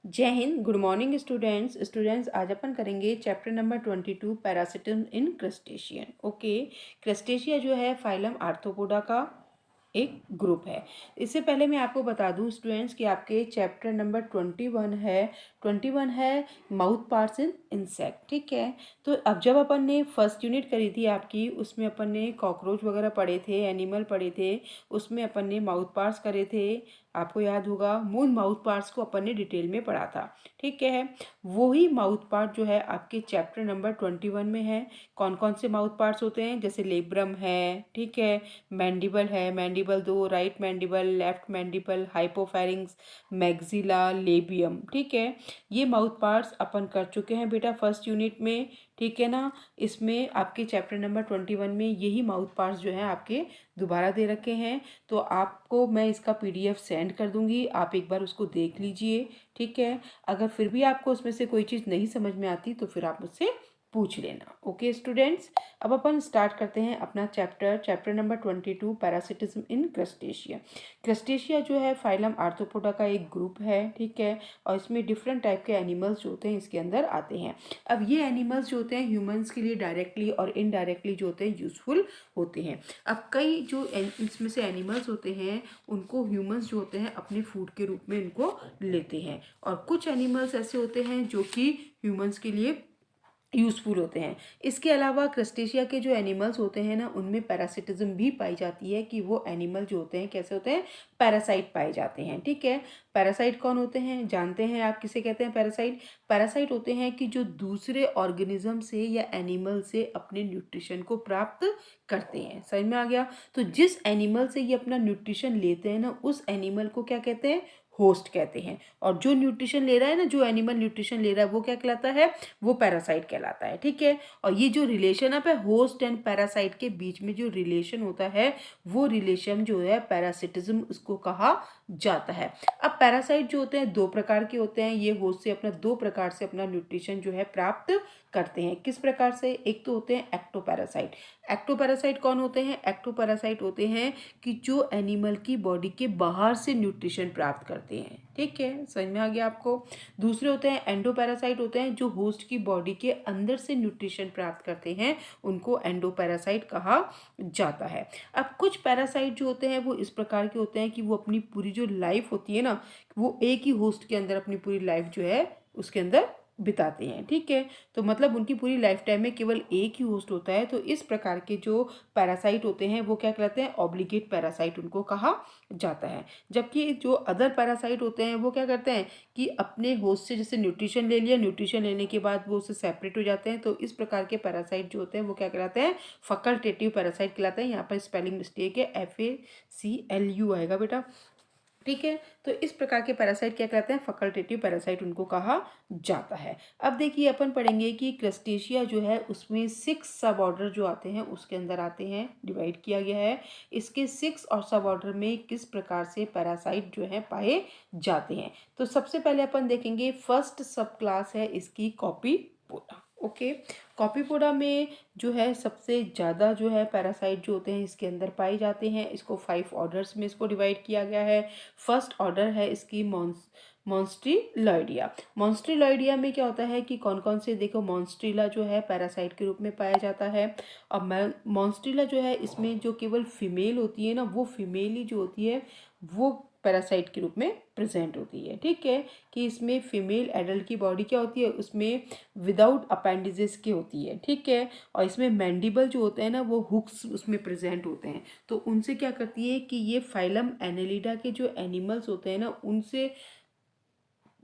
जय Hind. Good morning students आज अपन करेंगे चैप्टर नंबर 22 पैरासिटम इन क्रस्टेशियन। ओके, क्रस्टेशिया जो है फाइलम आर्थ्रोपोडा का एक ग्रुप है। इससे पहले मैं आपको बता दूं स्टूडेंट्स कि आपके चैप्टर नंबर 21 है माउथ पार्ट्स इन इंसेक्ट। ठीक है, तो अब जब अपन ने फर्स्ट यूनिट करी थी आपकी, उसमें अपन ने कॉकरोच वगैरह पढ़े थे, एनिमल पढ़े थे, उसमें अपन ने माउथ पार्ट्स करे थे। आपको याद होगा मून माउथ पार्ट्स को अपन ने डिटेल में पढ़ा था। ठीक है, वही माउथ पार्ट जो है आपके चैप्टर नंबर 21 में है। कौन कौन से माउथ पार्ट्स होते हैं, जैसे लेब्रम है, ठीक है, मैंडिबल है, मैंडिबल दो, right mandible, left mandible, hypopharynx, maxilla, labium. ठीक है, ये माउथ पार्ट्स अपन कर चुके हैं बेटा फर्स्ट यूनिट में। ठीक है ना, इसमें आपके चैप्टर नंबर 21 में यही माउथ पार्ट्स जो हैं आपके दोबारा दे रखे हैं। तो आपको मैं इसका पीडीएफ सेंड कर दूंगी, आप एक बार उसको देख लीजिए। ठीक है, अगर फिर भी आपको उसमें से कोई चीज़ नहीं समझ में आती तो फिर आप मुझसे पूछ लेना। ओके स्टूडेंट्स, अब अपन स्टार्ट करते हैं अपना चैप्टर नंबर 22 पैरासिटिज्म इन क्रस्टेशिया। क्रस्टेशिया जो है फाइलम आर्थ्रोपोडा का एक ग्रुप है। ठीक है, और इसमें डिफरेंट टाइप के एनिमल्स जो होते हैं इसके अंदर आते हैं। अब ये एनिमल्स जो होते हैं ह्यूमंस के लिए डायरेक्टली और इनडायरेक्टली जो होते हैं यूजफुल होते हैं। अब कई जो इसमें से एनिमल्स होते हैं उनको ह्यूमंस जो होते हैं अपने फूड के रूप में इनको लेते हैं, और कुछ एनिमल्स ऐसे होते हैं जो कि ह्यूमंस के लिए यूजफुल होते हैं। इसके अलावा क्रस्टेशिया के जो एनिमल्स होते हैं ना, उनमें पैरासिटिज्म भी पाई जाती है कि वो एनिमल जो होते हैं कैसे होते हैं, पैरासाइट पाए जाते हैं। ठीक है, पैरासाइट कौन होते हैं जानते हैं आप, किसे कहते हैं पैरासाइट? पैरासाइट होते हैं कि जो दूसरे ऑर्गेनिज्म से या एनिमल से अपने न्यूट्रिशन को प्राप्त करते हैं। समझ में आ गया? तो जिस एनिमल से ये अपना न्यूट्रिशन लेते हैं ना, उस एनिमल को क्या कहते हैं? होस्ट कहते हैं। और जो न्यूट्रिशन ले रहा है ना, जो एनिमल न्यूट्रिशन ले रहा है वो क्या कहलाता है? वो पैरासाइट कहलाता है। ठीक है, और ये जो रिलेशन अप है होस्ट एंड पैरासाइट के बीच में जो रिलेशन होता है, वो रिलेशन जो है पैरासिटिज्म उसको कहा जाता है। अब पैरासाइट जो होते हैं दो प्रकार के होते हैं, ये होस्ट से अपना दो प्रकार से अपना न्यूट्रिशन जो है प्राप्त करते हैं। किस प्रकार से? एक तो होते हैं एक्टोपैरासाइट। एक्टोपैरासाइट कौन होते हैं? एक्टोपैरासाइट होते हैं कि जो एनिमल की बॉडी के बाहर से न्यूट्रिशन प्राप्त करते हैं। ठीक है, समझ में आ गया आपको? दूसरे होते हैं एंडोपैरासाइट, होते हैं जो होस्ट की बॉडी के अंदर से न्यूट्रिशन प्राप्त करते हैं, उनको एंडोपैरासाइट कहा जाता है। अब कुछ पैरासाइट जो होते हैं वो इस प्रकार के होते हैं कि वो अपनी पूरी जो लाइफ होती है ना, वो एक ही होस्ट के अंदर अपनी पूरी लाइफ जो है उसके अंदर बिताते हैं। ठीक है, तो मतलब उनकी पूरी लाइफ टाइम में केवल एक ही होस्ट होता है। तो इस प्रकार के जो पैरासाइट होते हैं वो क्या कहलाते हैं? ऑब्लिगेट पैरासाइट उनको कहा जाता है। जबकि जो अदर पैरासाइट होते हैं वो क्या करते हैं कि अपने होस्ट से जैसे न्यूट्रिशन ले लिया, न्यूट्रिशन लेने के बाद वो उससे सेपरेट हो जाते हैं। तो इस प्रकार के पैरासाइट जो होते हैं वो क्या कहलाते हैं? फैकल्टेटिव पैरासाइट कहलाते हैं। यहाँ पर स्पेलिंग मिस्टेक है, FACLU आएगा बेटा। ठीक है, तो इस प्रकार के पैरासाइट क्या कहते हैं? फैकल्टेटिव पैरासाइट उनको कहा जाता है। अब देखिए अपन पढ़ेंगे कि क्रस्टेशिया जो है उसमें 6 सब ऑर्डर जो आते हैं उसके अंदर आते हैं, डिवाइड किया गया है। इसके 6 और सब ऑर्डर में किस प्रकार से पैरासाइट जो है पाए जाते हैं। तो सबसे पहले अपन देखेंगे फर्स्ट सब क्लास है इसकी कॉपीपोडा। ओके, कॉपीपोडा में जो है सबसे ज़्यादा जो है पैरासाइट जो होते हैं इसके अंदर पाए जाते हैं। इसको 5 ऑर्डर्स में इसको डिवाइड किया गया है। फर्स्ट ऑर्डर है इसकी मॉन्स्ट्रीलॉइडिया। मॉन्स्ट्रीलॉइडिया में क्या होता है कि कौन कौन से, देखो मॉन्स्ट्रीला जो है पैरासाइट के रूप में पाया जाता है। अब मॉन्स्ट्रीला जो है इसमें जो केवल फीमेल होती है ना, वो फीमेल ही जो होती है वो पैरासाइट के रूप में प्रेजेंट होती है। ठीक है, कि इसमें फीमेल एडल्ट की बॉडी क्या होती है, उसमें विदाउट अपेंडिजेस की होती है। ठीक है, और इसमें मैंडिबल जो होते हैं ना वो हुक्स उसमें प्रेजेंट होते हैं। तो उनसे क्या करती है कि ये फाइलम एनेलिडा के जो एनिमल्स होते हैं ना उनसे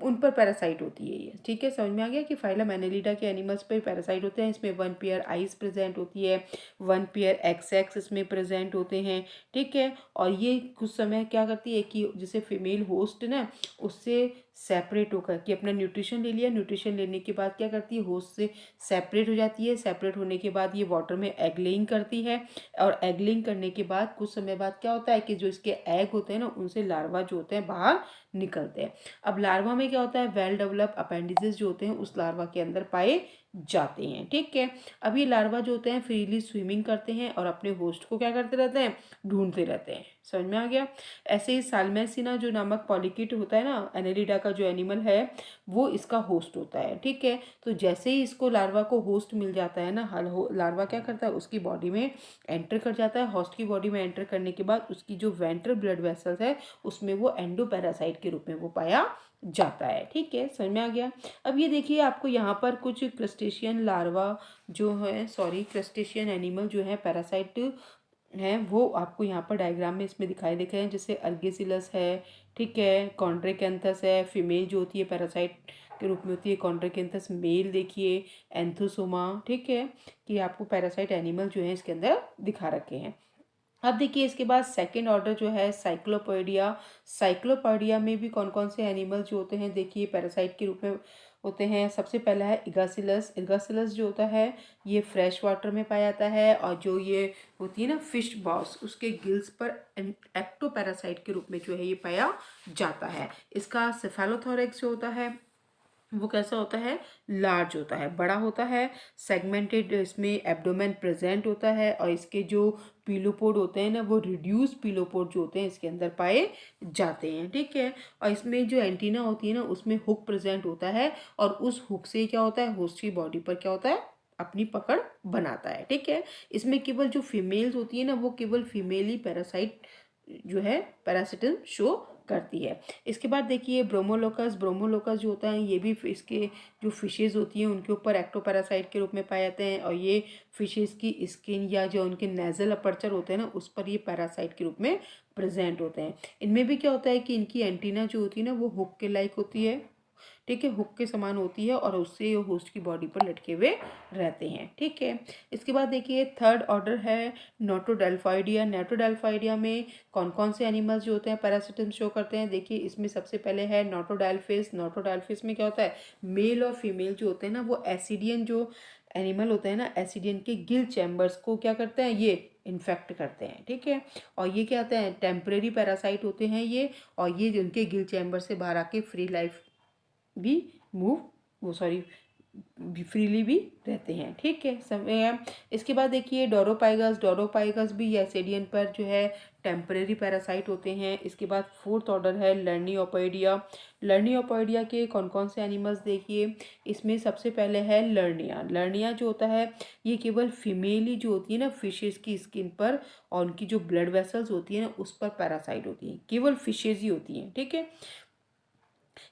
उन पर पैरासाइट होती है ये। ठीक है, समझ में आ गया कि फाइलम एनेलिडा के एनिमल्स पे पैरासाइट होते हैं। इसमें 1 पेयर आइज प्रेजेंट होती है, 1 पेयर एक्स इसमें प्रेजेंट होते हैं। ठीक है, और ये कुछ समय क्या करती है कि जैसे फीमेल होस्ट ना उससे सेपरेट होकर कि अपना न्यूट्रिशन ले लिया, न्यूट्रिशन लेने के बाद क्या करती है, होस्ट से सेपरेट हो जाती है। सेपरेट होने के बाद ये वाटर में एग लेइंग करती है, और एग लेइंग करने के बाद कुछ समय बाद क्या होता है कि जो इसके एग होते हैं ना उनसे लार्वा जो होते हैं बाहर निकलते हैं। अब लार्वा में क्या होता है, वेल डेवलप अपेंडिसेस जो होते हैं उस लार्वा के अंदर पाए जाते हैं। ठीक है, अब ये लार्वा जो होते हैं फ्रीली स्विमिंग करते हैं और अपने होस्ट को क्या करते रहते हैं, ढूंढते रहते हैं। समझ में आ गया। ऐसे ही साल्मेसिना जो नामक पॉलीकिट होता है ना, एनेलिडा का जो एनिमल है, वो इसका होस्ट होता है। ठीक है, तो जैसे ही इसको लार्वा को होस्ट मिल जाता है ना, लार्वा क्या करता है, उसकी बॉडी में एंटर कर जाता है। होस्ट की बॉडी में एंटर करने के बाद उसकी जो वेंट्रल ब्लड वेसल्स है उसमें वो एंडोपैरासाइट के रूप में वो पाया जाता है। ठीक है, समझ में आ गया। अब ये देखिए, आपको यहाँ पर कुछ क्रस्टेशियन लार्वा जो है, सॉरी क्रस्टेशियन एनिमल जो है पैरासाइट हैं, वो आपको यहाँ पर डायग्राम में इसमें दिखाई देखे हैं। जैसे अर्गेसिलस है, ठीक है, कॉन्ड्रेकेंथस है, फीमेल जो होती है पैरासाइट के रूप में होती है कॉन्ड्रेकेंथस, मेल देखिए एंथोसोमा। ठीक है, कि आपको पैरासाइट एनिमल जो है इसके अंदर दिखा रखे हैं। अब देखिए इसके बाद सेकेंड ऑर्डर जो है साइक्लोपॉइडिया। साइक्लोपॉइडिया में भी कौन कौन से एनिमल जो होते हैं, देखिए पैरासाइट के रूप में होते हैं। सबसे पहला है इगासिलस। इगासिलस जो होता है ये फ्रेश वाटर में पाया जाता है, और जो ये होती है ना फिश बॉस, उसके गिल्स पर एक्टोपैरासाइट के रूप में जो है ये पाया जाता है। इसका सेफेलोथोरैक्स जो होता है वो कैसा होता है, लार्ज होता है, बड़ा होता है, सेगमेंटेड इसमें एब्डोमेन प्रेजेंट होता है, और इसके जो पीलोपोड होते हैं ना, वो रिड्यूस पीलोपोड जो होते हैं इसके अंदर पाए जाते हैं। ठीक है, और इसमें जो एंटीना होती है ना, उसमें हुक प्रेजेंट होता है, और उस हुक से क्या होता है, होस्ट की बॉडी पर क्या होता है, अपनी पकड़ बनाता है। ठीक है, इसमें केवल जो फीमेल्स होती है ना, वो केवल फीमेल ही पैरासाइट जो है पैरासिटम शो करती है। इसके बाद देखिए ब्रोमोलोकस। ब्रोमोलोकस जो होता है ये भी इसके जो फिशेज होती हैं उनके ऊपर एक्टोपैरासाइट के रूप में पाए जाते हैं, और ये फिशेज की स्किन या जो उनके नेजल अपर्चर होते हैं ना, उस पर ये पैरासाइट के रूप में प्रेजेंट होते हैं। इनमें भी क्या होता है कि इनकी एंटीना जो होती है ना, वो हुक के लाइक होती है। ठीक है, हुक के समान होती है, और उससे ये होस्ट की बॉडी पर लटके हुए रहते हैं। ठीक है, इसके बाद देखिए थर्ड ऑर्डर है नोटोडेल्फाइडिया। नोटोडेल्फाइडिया में कौन कौन से एनिमल्स जो होते हैं पैरासिटम शो करते हैं, देखिए इसमें सबसे पहले है नोटोडेल्फिस। नोटोडेल्फिस में क्या होता है, मेल और फीमेल जो होते हैं ना, वो एसिडियन जो एनिमल होते हैं ना, एसिडियन के गिल चैम्बर्स को क्या करते हैं, ये इन्फेक्ट करते हैं। ठीक है, और ये क्या होते हैं, टेम्परेरी पैरासाइट होते हैं ये, और ये उनके गिल चैम्बर से बाहर आके फ्री लाइफ भी मूव वो सॉरी फ्रीली भी रहते हैं। ठीक है, समय। इसके बाद देखिए डोरोपाइगस। डोरोपाइगस भी एसिडियन पर जो है टेम्परेरी पैरासाइट होते हैं। इसके बाद फोर्थ ऑर्डर है लर्नियोपोइडिया। लर्नियोपोइडिया के कौन कौन से एनिमल्स देखिए, इसमें सबसे पहले है लर्निया। लर्निया जो होता है ये केवल फीमेल ही जो होती है ना फिशेज की स्किन पर, और उनकी जो ब्लड वेसल्स होती है ना उस पर पैरासाइट होती है, केवल फिशेज ही होती हैं। ठीक है,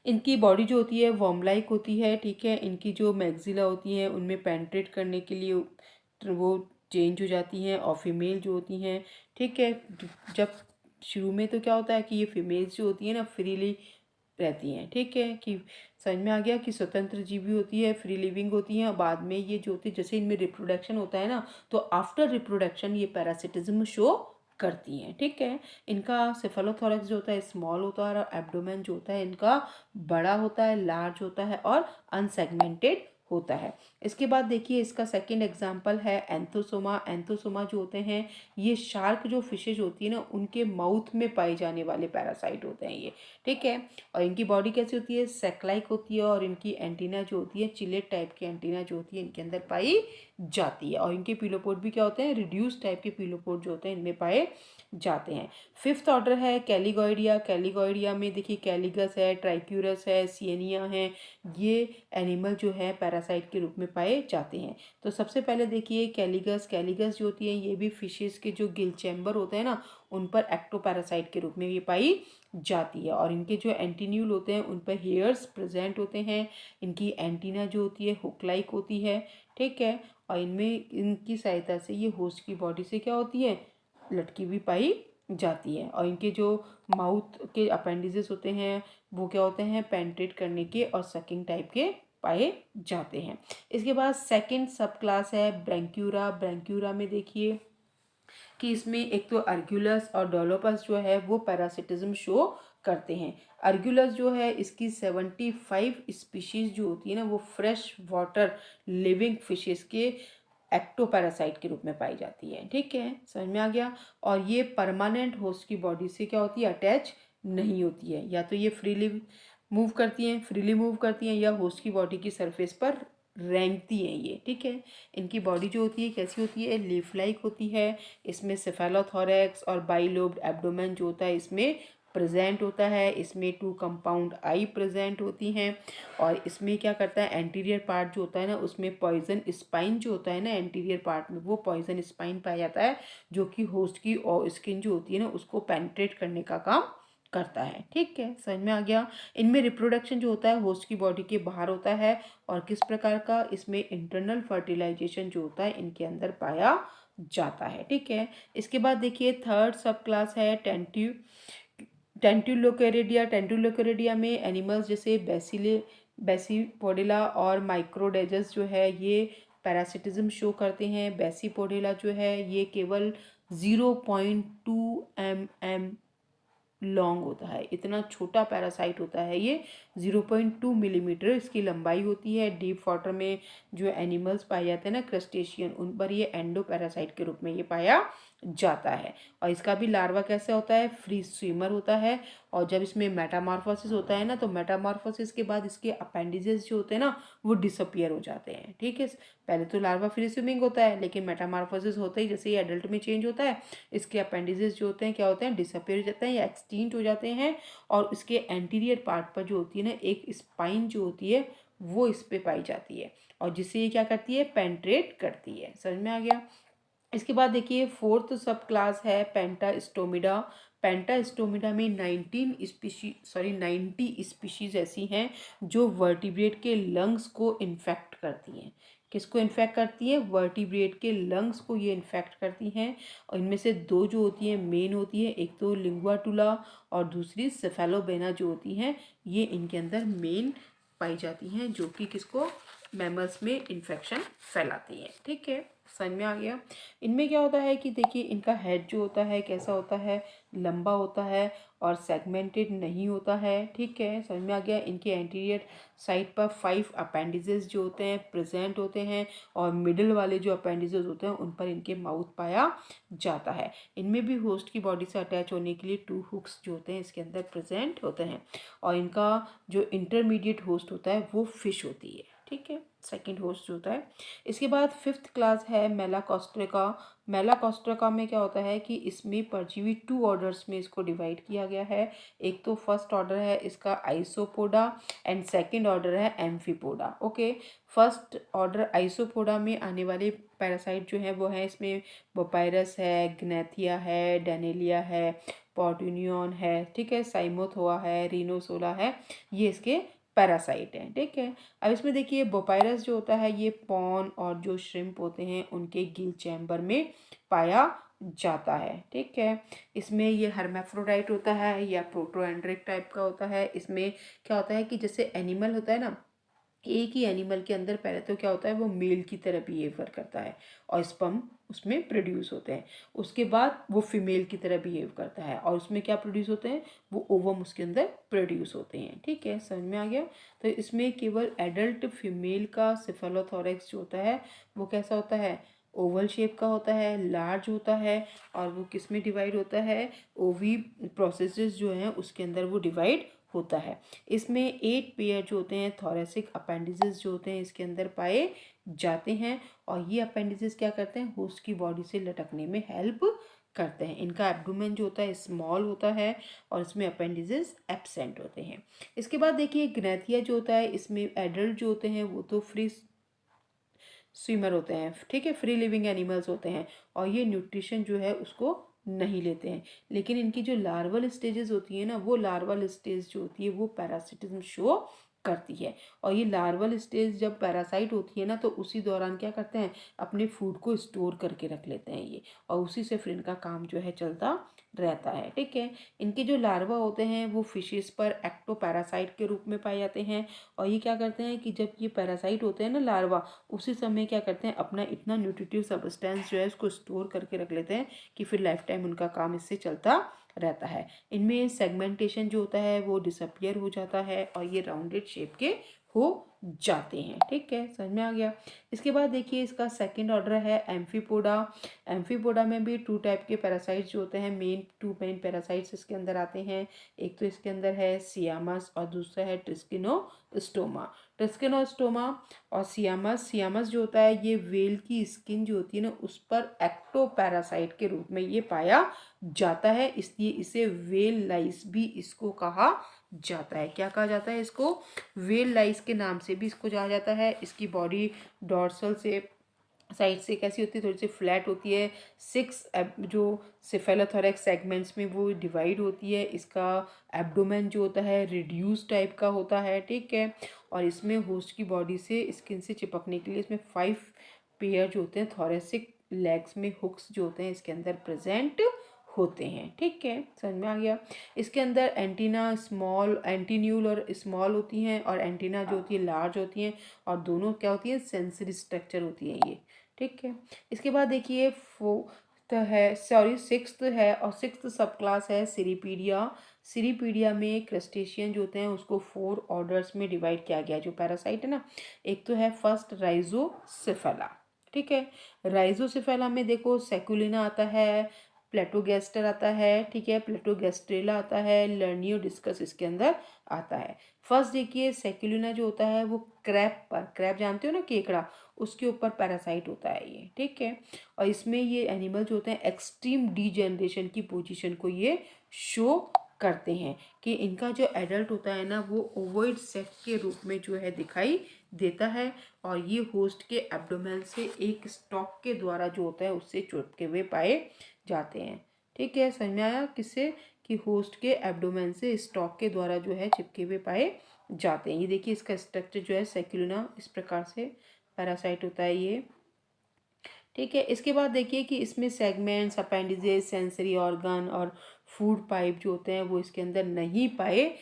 इनकी बॉडी जो होती है वर्म लाइक होती है। ठीक है, इनकी जो मैग्जिला होती हैं उनमें पेंट्रेट करने के लिए वो चेंज हो जाती हैं, और फीमेल जो होती हैं, ठीक है, जब शुरू में तो क्या होता है कि ये फीमेल्स जो होती है ना फ्रीली रहती हैं। ठीक है, कि समझ में आ गया कि स्वतंत्र जीवी होती है, फ्री लिविंग होती हैं, और बाद में ये जो होती है जैसे इनमें रिप्रोडक्शन होता है ना, तो आफ्टर रिप्रोडक्शन ये पैरासिटिज्म शो करती हैं। ठीक है, इनका सेफेलोथोरैक्स जो होता है स्मॉल होता है, और एब्डोमेन जो होता है इनका बड़ा होता है, लार्ज होता है, और अनसेगमेंटेड होता है। इसके बाद देखिए इसका सेकंड एग्जांपल है एंथोसोमा। एंथोसोमा जो होते हैं ये शार्क जो फिशेज होती है ना उनके माउथ में पाए जाने वाले पैरासाइट होते हैं ये। ठीक है, और इनकी बॉडी कैसी होती है, सेक-लाइक होती है, और इनकी एंटीना जो होती है चिलेट टाइप की एंटीना जो होती है इनके अंदर पाई जाती है, और इनके पीलोपोड भी क्या होते हैं, रिड्यूस टाइप के पीलोपोड जो होते हैं इनमें पाए जाते हैं। फिफ्थ ऑर्डर है कैलिगॉइडिया। कैलिगॉइडिया में देखिए कैलिगस है, ट्राइक्यूरस है, सियनिया है, ये एनिमल जो है पैरासाइट के रूप में पाए जाते हैं। तो सबसे पहले देखिए कैलिगस। कैलिगस जो होती है ये भी फिशेस के जो गिल चैम्बर होते हैं ना उन पर एक्टोपैरासाइट के रूप में ये पाई जाती है, और इनके जो एंटीन्यूल होते हैं उन पर हेयर्स प्रेजेंट होते हैं। इनकी एंटीना जो होती है हुक लाइक होती है। ठीक है, और इनमें इनकी सहायता से ये होस्ट की बॉडी से क्या होती है, लटकी भी पाई जाती है, और इनके जो माउथ के अपेंडिसेस होते हैं वो क्या होते हैं, पेंट्रेट करने के और सकिंग टाइप के पाए जाते हैं। इसके बाद सेकंड सब क्लास है ब्रैंक्यूरा। ब्रैंक्यूरा में देखिए कि इसमें एक तो अर्गुलस और डोलोपस जो है वो पैरासिटिज्म शो करते हैं। अर्गुलस जो है इसकी 75 स्पीशीज जो होती है ना वो फ्रेश वाटर लिविंग फिशेस के एक्टोपैरासाइट के रूप में पाई जाती है। ठीक है, समझ में आ गया। और ये परमानेंट होस्ट की बॉडी से क्या होती है, अटैच नहीं होती है, या तो ये फ्रीली मूव करती हैं या होस्ट की बॉडी की सरफेस पर रेंगती हैं ये, ठीक है। इनकी बॉडी जो होती है कैसी होती है, लीफ लाइक होती है। इसमें सेफेलोथोरैक्स और बाइलोब्ड एब्डोमेन जो होता है इसमें प्रेजेंट होता है। इसमें 2 कंपाउंड आई प्रेजेंट होती हैं। और इसमें क्या करता है, एंटीरियर पार्ट जो होता है ना उसमें पॉइजन स्पाइन जो होता है ना एंटीरियर पार्ट में, वो पॉइजन स्पाइन पाया जाता है जो कि होस्ट की और स्किन जो होती है ना उसको पेनिट्रेट करने का काम करता है, ठीक है। समझ में आ गया। इनमें रिप्रोडक्शन जो होता है होस्ट की बॉडी के बाहर होता है। और किस प्रकार का, इसमें इंटरनल फर्टिलाइजेशन जो होता है इनके अंदर पाया जाता है, ठीक है। इसके बाद देखिए थर्ड सब क्लास है टेंटुलोकेरिडिया। टेंटुलोकेरिडिया में एनिमल्स जैसे बेसीपोडिला और माइक्रोडेजस जो है ये पैरासिटिज्म शो करते हैं। बेसीपोडिला जो है ये केवल 0.2 mm लॉन्ग होता है, इतना छोटा पैरासाइट होता है ये, 0.2 मिलीमीटर इसकी लंबाई होती है। डीप वाटर में जो एनिमल्स पाए जाते हैं ना क्रस्टेशियन, उन पर ये एंडो पैरासाइट के रूप में ये पाया जाता है। और इसका भी लार्वा कैसे होता है, फ्री स्विमर होता है। और जब इसमें मेटामॉर्फोसिस होता है ना तो मेटामॉर्फोसिस के बाद इसके अपेंडिजेस जो होते हैं ना वो डिसअपियर हो जाते हैं, ठीक है। पहले तो लार्वा फ्री स्विमिंग होता है लेकिन मेटामॉर्फोसिस होते ही जैसे ही एडल्ट में चेंज होता है इसके अपेंडिजेस जो होते हैं क्या होते हैं, डिसअपियर हो जाते हैं या एक्सटिंक्ट हो जाते हैं। और इसके एंटीरियर पार्ट पर जो होती है ना एक स्पाइन जो होती है वो इस पे पाई जाती है और जिससे ये क्या करती है, पेंट्रेट करती है। समझ में आ गया। इसके बाद देखिए फोर्थ सब क्लास है पेंटास्टोमिडा। पेंटास्टोमिडा में 90 स्पीशीज ऐसी हैं जो वर्टिब्रेट के लंग्स को इन्फेक्ट करती हैं। किसको इन्फेक्ट करती है, वर्टिब्रेट के लंग्स को ये इन्फेक्ट करती हैं। और इनमें से 2 जो होती हैं मेन होती है, एक तो लिंगुआटुला और दूसरी सेफेलोबेना जो होती हैं ये इनके अंदर मेन पाई जाती हैं जो कि किसको, मैमल्स में इन्फेक्शन फैलाती हैं, ठीक है। समझ में आ गया। इनमें क्या होता है कि देखिए इनका हेड जो होता है कैसा होता है, लंबा होता है और सेगमेंटेड नहीं होता है, ठीक है। समझ में आ गया। इनके एंटीरियर साइड पर 5 अपेंडिजेस जो होते हैं प्रेजेंट होते हैं और मिडिल वाले जो अपेंडिजेस होते हैं उन पर इनके माउथ पाया जाता है। इनमें भी होस्ट की बॉडी से अटैच होने के लिए 2 हुक्स जो होते हैं इसके अंदर प्रेजेंट होते हैं। और इनका जो इंटरमीडिएट होस्ट होता है वो फिश होती है, ठीक है, सेकंड होस्ट जो होता है। इसके बाद फिफ्थ क्लास है मेलाकोस्ट्रिका। मेलाकोस्ट्रिका में क्या होता है कि इसमें परजीवी 2 ऑर्डर्स में इसको डिवाइड किया गया है। एक तो फर्स्ट ऑर्डर है इसका आइसोपोडा एंड सेकंड ऑर्डर है एम्फीपोडा, ओके। फर्स्ट ऑर्डर आइसोपोडा में आने वाले पैरासाइट जो है वो है इसमें बोपायरस है, ग्नेथिया है, डेनेलिया है, पॉर्ट्यूनियन है, ठीक है, साइमोथोआ है, रिनोसोला है, ये इसके पैरासाइट हैं, ठीक है। अब इसमें देखिए बोपायरस जो होता है ये पॉन और जो श्रिम्प होते हैं उनके गिल चैम्बर में पाया जाता है, ठीक है। इसमें ये हर्मेफ्रोडाइट होता है या प्रोटोएंड्रिक टाइप का होता है। इसमें क्या होता है कि जैसे एनिमल होता है ना, एक ही एनिमल के अंदर पहले तो क्या होता है वो मेल की तरह बिहेव करता है और स्पर्म उसमें प्रोड्यूस होते हैं। उसके बाद वो फीमेल की तरह बिहेव करता है और उसमें क्या प्रोड्यूस होते हैं, वो ओवम उसके अंदर प्रोड्यूस होते हैं, ठीक है। समझ में आ गया। तो इसमें केवल एडल्ट फीमेल का सेफेलोथोरैक्स जो होता है वो कैसा होता है, ओवल शेप का होता है, लार्ज होता है। और वो किस में डिवाइड होता है, ओवी प्रोसेसेस जो हैं उसके अंदर वो डिवाइड होता है। इसमें 8 पेयर जो होते हैं थोरेसिक अपेंडिसेस जो होते हैं इसके अंदर पाए जाते हैं। और ये अपेंडिसेस क्या करते हैं, होस्ट की बॉडी से लटकने में हेल्प करते हैं। इनका एब्डोमेन जो होता है स्मॉल होता है और इसमें अपेंडिसेस एब्सेंट होते हैं। इसके बाद देखिए ग्नेथिया जो होता है, इसमें एडल्ट जो होते हैं वो तो फ्री स्विमर होते हैं, ठीक है, फ्री लिविंग एनिमल्स होते हैं और ये न्यूट्रिशन जो है उसको नहीं लेते हैं। लेकिन इनकी जो लार्वल स्टेजेस होती है ना, वो लार्वल स्टेज जो होती है वो पैरासिटिज्म शो करती है। और ये लार्वल स्टेज जब पैरासाइट होती है ना तो उसी दौरान क्या करते हैं, अपने फूड को स्टोर करके रख लेते हैं ये, और उसी से फिर इनका काम जो है चलता रहता है, ठीक है। इनके जो लार्वा होते हैं वो फिशेस पर एक्टोपैरासाइट के रूप में पाए जाते हैं। और ये क्या करते हैं कि जब ये पैरासाइट होते हैं ना लार्वा, उसी समय क्या करते हैं अपना इतना न्यूट्रिटिव सब्सटेंस जो है उसको स्टोर करके रख लेते हैं कि फिर लाइफ टाइम उनका काम इससे चलता रहता है। इनमें सेगमेंटेशन जो होता है वो डिसअपियर हो जाता है और ये राउंडेड शेप के हो जाते हैं। ठीक है, समझ में आ गया। इसके बाद देखिए इसका सेकंड ऑर्डर है एम्फीपोडा। एम्फीपोडा में भी 2 टाइप के पैरासाइट्स जो होते हैं, टू मेन पैरासाइट्स इसके अंदर आते हैं। एक तो इसके अंदर है सियामस और दूसरा है ट्रिस्किनोस्टोमा। ट्रिस्किनोस्टोमा और सियामस जो होता है ये व्हेल की स्किन जो होती है ना उस पर एक्टोपैरासाइट के रूप में ये पाया जाता है, इसलिए इसे व्हेल लाइस भी इसको कहा जाता है। क्या कहा जाता है इसको? व्हेल लाइस के नाम से भी इसको जाना जाता है। इसकी बॉडी डॉर्सल से साइड से कैसी होती है, थोड़ी सी फ्लैट होती है। 6 जो सेफेलोथोरैक्स सेगमेंट्स में वो डिवाइड होती है। इसका एब्डोमेन जो होता है रिड्यूस टाइप का होता है। ठीक है, और इसमें होस्ट की बॉडी से स्किन से चिपकने के लिए इसमें 5 पेयर जो होते हैं थोरेसिक लेग्स में हुक्स जो होते हैं इसके अंदर प्रेजेंट होते हैं। ठीक है, समझ में आ गया। इसके अंदर एंटीना स्मॉल, एंटीन्यूल और स्मॉल होती हैं और एंटीना जो होती है लार्ज होती हैं, और दोनों क्या होती है सेंसरी स्ट्रक्चर होती है ये। ठीक है, इसके बाद देखिए सिक्स्थ है और सिक्स्थ सब क्लास है सिरीपीडिया। सिरीपीडिया में क्रस्टेशियन जो होते हैं उसको 4 ऑर्डर्स में डिवाइड किया गया है जो पैरासाइट है ना। एक तो है फर्स्ट राइजोसेफेला। ठीक है, राइजोसेफेला में देखो सेकुलिना आता है, प्लेटोगेस्टर आता है, ठीक है, प्लेटोगेस्ट्रेला आता है, लर्नियो डिस्कस इसके अंदर आता है। फर्स्ट देखिए सेक्युलिना जो होता है वो क्रैब पर, क्रैब जानते हो ना केकड़ा, उसके ऊपर पैरासाइट होता है ये। ठीक है, और इसमें ये एनिमल जो होते हैं एक्सट्रीम डीजेनरेशन की पोजीशन को ये शो करते हैं कि इनका जो एडल्ट होता है ना वो ओवॉइड सेक्स के रूप में जो है दिखाई देता है, और ये होस्ट के एब्डोमेन से एक स्टॉक के द्वारा जो होता है उससे चिपके हुए पाए जाते हैं। ठीक है, समझ में आया किससे? कि होस्ट के एब्डोमेन से स्टॉक के द्वारा जो है चिपके हुए पाए जाते हैं। ये देखिए इसका स्ट्रक्चर जो है सेक्युलिना इस प्रकार से पैरासाइट होता है ये। ठीक है, इसके बाद देखिए कि इसमें सेगमेंट्स, अपेंडिजेज, सेंसरी ऑर्गन और फूड पाइप जो होते हैं वो इसके अंदर नहीं पाए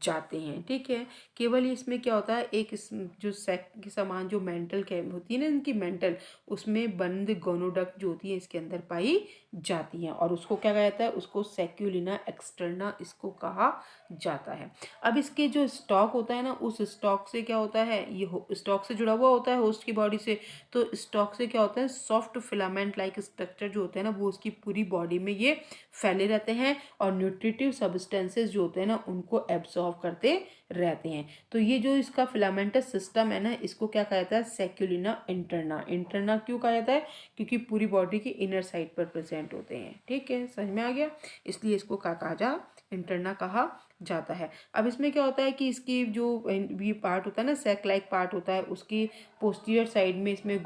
जाते हैं। ठीक है, केवल इसमें क्या होता है एक जो सेक के समान जो मेंटल कैव होती है ना इनकी मेंटल, उसमें बंद गोनोडक्ट जो होती है इसके अंदर पाई जाती हैं, और उसको क्या कहा जाता है? उसको सेक्युलिना एक्सटर्ना इसको कहा जाता है। अब इसके जो स्टॉक होता है ना उस स्टॉक से क्या होता है, ये स्टॉक से जुड़ा हुआ होता है होस्ट की बॉडी से, तो स्टॉक से क्या होता है सॉफ्ट फिलामेंट लाइक स्ट्रक्चर जो होते हैं ना वो उसकी पूरी बॉडी में ये फैले रहते हैं, और न्यूट्रिटिव सब्सटेंसेस जो होते हैं ना उनको एब्सॉर्ब करते रहते हैं। तो ये जो इसका फिलामेंटस सिस्टम है ना इसको क्या कहा जाता है? सेक्युलिना इंटरना। इंटरना क्यों कहा जाता है? क्योंकि पूरी बॉडी की इनर साइड पर प्रेजेंट होते हैं। ठीक है, समझ में आ गया, इसलिए इसको क्या कहा जा इंटरना कहा जाता है। अब इसमें क्या होता है कि इसकी जो ये पार्ट होता है ना सैक लाइक पार्ट होता है, उसकी पोस्टीरियर साइड में इसमें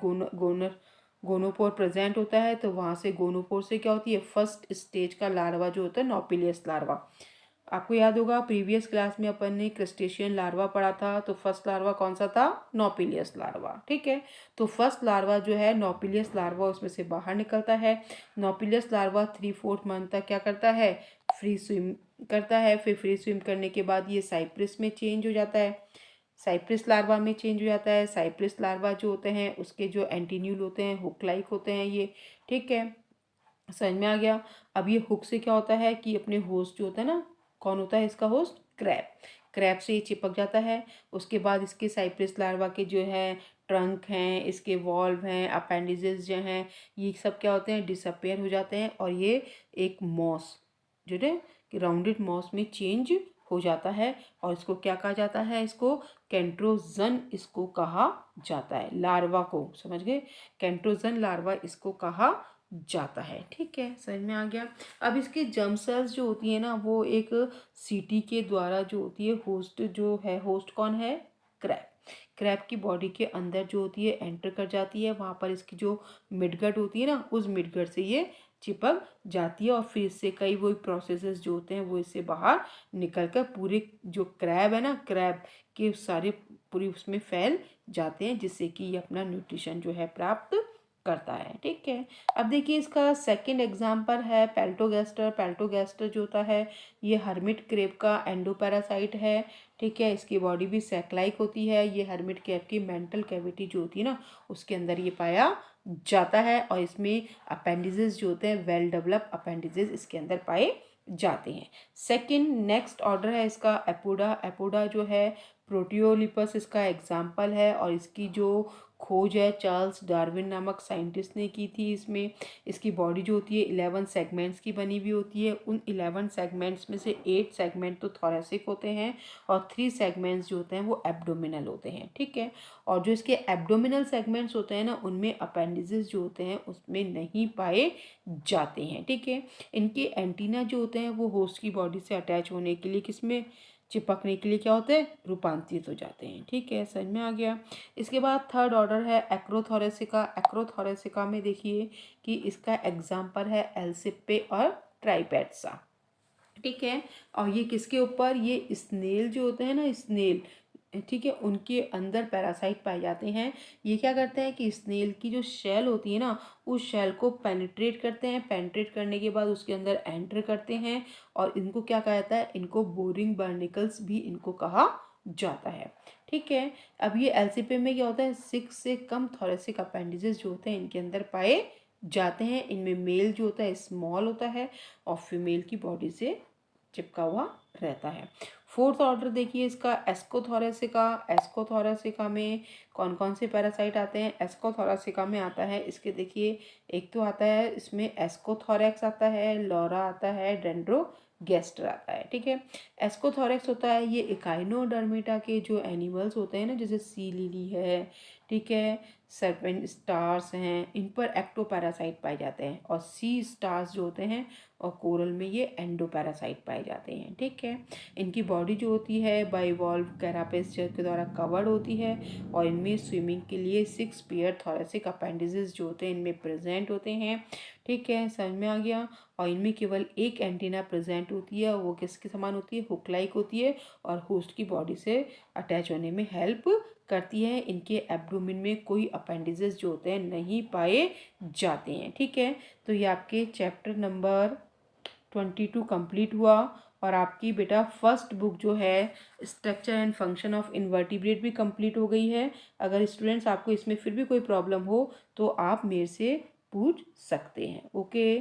गोनोपोर प्रेजेंट होता है, तो वहाँ से गोनोपोर से क्या होती है फर्स्ट स्टेज का लार्वा जो होता है नॉपिलियस लार्वा। आपको याद होगा प्रीवियस क्लास में अपन ने क्रस्टेशियन लार्वा पढ़ा था, तो फर्स्ट लार्वा कौन सा था? नॉपिलियस लार्वा। ठीक है, तो फर्स्ट लार्वा जो है नॉपिलियस लार्वा उसमें से बाहर निकलता है। नॉपिलियस लार्वा 3-4 मंथ तक क्या करता है? फ्री स्विम करता है। फिर फ्री स्विम करने के बाद ये साइप्रस में चेंज हो जाता है, साइप्रस लार्वा में चेंज हो जाता है। साइप्रस लार्वा जो होते हैं उसके जो एंटीन्यूल होते हैं हुक लाइक होते हैं ये। ठीक है, समझ में आ गया। अब ये हुक से क्या होता है कि अपने होस्ट जो होता है ना, कौन होता है इसका होस्ट? क्रैब। क्रैब से ये चिपक जाता है। उसके बाद इसके साइप्रस लार्वा के जो है ट्रंक हैं, इसके वॉल्व हैं, अपेंडिजेस जो हैं, ये सब क्या होते हैं? डिसअपेयर हो जाते हैं, और ये एक मॉस जो है राउंडेड मॉस में चेंज हो जाता है, और इसको क्या कहा जाता है? इसको कैंट्रोजन इसको कहा जाता है। लार्वा को समझ गए, कैंट्रोजन लार्वा इसको कहा जाता है। ठीक है, समझ में आ गया। अब इसकी जर्म सेल्स जो होती है ना वो एक सीटी के द्वारा जो होती है होस्ट जो है, होस्ट कौन है? क्रैब। क्रैब की बॉडी के अंदर जो होती है एंटर कर जाती है, वहाँ पर इसकी जो मिडगट होती है ना उस मिडगट से ये चिपक जाती है, और फिर इससे कई वही प्रोसेसेस जो होते हैं वो इससे बाहर निकल कर पूरे जो क्रैब है ना, क्रैब के सारे पूरी उसमें फैल जाते हैं, जिससे कि ये अपना न्यूट्रिशन जो है प्राप्त करता है। ठीक है, अब देखिए इसका सेकंड एग्जाम्पल है पेल्टोगेस्टर। पेल्टोगेस्टर जो होता है ये हर्मिट क्रेब का एंडोपैरासाइट है। ठीक है, इसकी बॉडी भी सैक-लाइक होती है। ये हर्मिट क्रेब की मेंटल कैविटी जो होती है ना उसके अंदर ये पाया जाता है, और इसमें अपेंडिजेस जो होते हैं वेल डेवलप अपेंडिजेस इसके अंदर पाए जाते हैं। सेकंड नेक्स्ट ऑर्डर है इसका एपोडा। एपोडा जो है प्रोटियोलिपस इसका एग्जाम्पल है और इसकी जो खोज है चार्ल्स डार्विन नामक साइंटिस्ट ने की थी। इसकी बॉडी जो होती है 11 सेगमेंट्स की बनी हुई होती है। उन 11 सेगमेंट्स में से 8 सेगमेंट तो थोरेसिक होते हैं और 3 सेगमेंट्स जो होते हैं वो एब्डोमिनल होते हैं, ठीक है। और जो इसके एब्डोमिनल सेगमेंट्स होते हैं ना, उनमें अपेंडिसेस जो होते हैं उसमें नहीं पाए जाते हैं, ठीक है। इनके एंटीना जो होते हैं वो होस्ट की बॉडी से अटैच होने के लिए किसमें चिपकने के लिए क्या होते हैं, रूपांतरित हो जाते हैं, ठीक है। समझ में आ गया। इसके बाद थर्ड ऑर्डर है एक्रोथोरेसिका। एक्रोथोरेसिका में देखिए कि इसका एग्जाम्पल है एल्सिप्पे और ट्राइपेट्सा, ठीक है। और ये किसके ऊपर, ये स्नेल जो होते हैं ना, स्नेल, ठीक है, उनके अंदर पैरासाइट पाए जाते हैं। ये क्या करते हैं कि स्नेल की जो शेल होती है ना, उस शेल को पेनिट्रेट करते हैं। पेनिट्रेट करने के बाद उसके अंदर एंटर करते हैं और इनको क्या कहा जाता है, इनको बोरिंग बार्निकल्स भी इनको कहा जाता है, ठीक है। अब ये एलसीपी में क्या होता है, 6 से कम थोरेसिक अपेंडिसेस जो होते हैं इनके अंदर पाए जाते हैं। इनमें मेल जो होता है स्मॉल होता है और फीमेल की बॉडी से चिपका हुआ रहता है। फोर्थ ऑर्डर देखिए इसका एस्कोथोरेसिका। एस्कोथोरेसिका में कौन कौन से पैरासाइट आते हैं, एस्कोथोरेसिका में आता है इसके देखिए, एक तो आता है इसमें एस्कोथोरेक्स आता है, लॉरा आता है, डेंड्रोगेस्टर आता है, ठीक है। एस्कोथोरेक्स होता है ये इकाइनोडर्मेटा के जो एनिमल्स होते हैं ना, जैसे सी लिली है, ठीक है, सर्पेंट स्टार्स हैं, इन पर एक्टोपैरासाइट पाए जाते हैं। और सी स्टार्स जो होते हैं और कोरल में ये एंडोपैरासाइट पाए जाते हैं, ठीक है। इनकी बॉडी जो होती है बाइवॉल्व कैरापेस के द्वारा कवर्ड होती है और इनमें स्विमिंग के लिए 6 पेयर थोरेसिक अपेंडिसेस जो होते हैं इनमें प्रेजेंट होते हैं, ठीक है। समझ में आ गया। और इनमें केवल एक एंटीना प्रेजेंट होती है, वो किसके समान होती है, हुक लाइक होती है और होस्ट की बॉडी से अटैच होने में हेल्प करती है। इनके एब्डोमेन में कोई अपेंडिसेस जो होते हैं नहीं पाए जाते हैं, ठीक है। तो ये आपके चैप्टर नंबर 22 कंप्लीट हुआ और आपकी बेटा फर्स्ट बुक जो है structure and function of invertebrate भी कंप्लीट हो गई है। अगर स्टूडेंट्स आपको इसमें फिर भी कोई प्रॉब्लम हो तो आप मेरे से पूछ सकते हैं, ओके।